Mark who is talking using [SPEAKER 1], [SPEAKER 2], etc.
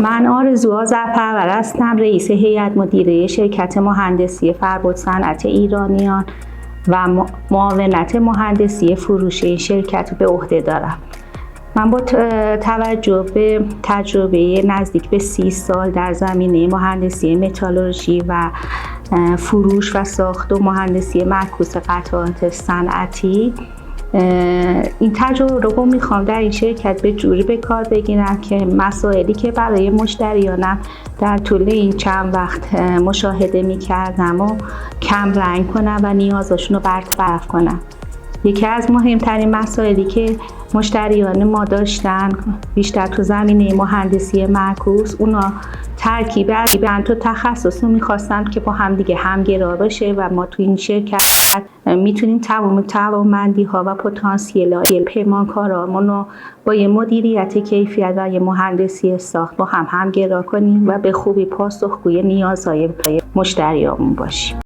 [SPEAKER 1] من آرزو آذرپرور هستم، رئیس هیئت مدیره شرکت مهندسی فربد صنعت ایرانیان و معاونت مهندسی فروش این شرکت به عهده دارم. من با توجه به تجربه نزدیک به 30 سال در زمینه مهندسی متالورژی و فروش و ساخت و مهندسی معکوس قطعات صنعتی این تجربه رو میخوام در این شرکت به جوری به کار بگیرم که مسائلی که برای مشتریانم در طول این چند وقت مشاهده میکردم و کم رنگ کنم و نیازشون رو برطرف کنم. یکی از مهمترین مسائلی که مشتریان ما داشتن بیشتر تو زمینه مهندسی معکوس، اونا ترکیب تو تخصص رو میخواستن که با هم دیگه همگرا باشه و ما تو این شرکت میتونیم تمام توانمندی ها و پتانسیل پیمانکارامون رو با یه مدیریت کیفیت و یه مهندسی ساخت با هم همگرا کنیم و به خوبی پاسخگوی نیازهای مشتریامون باشیم.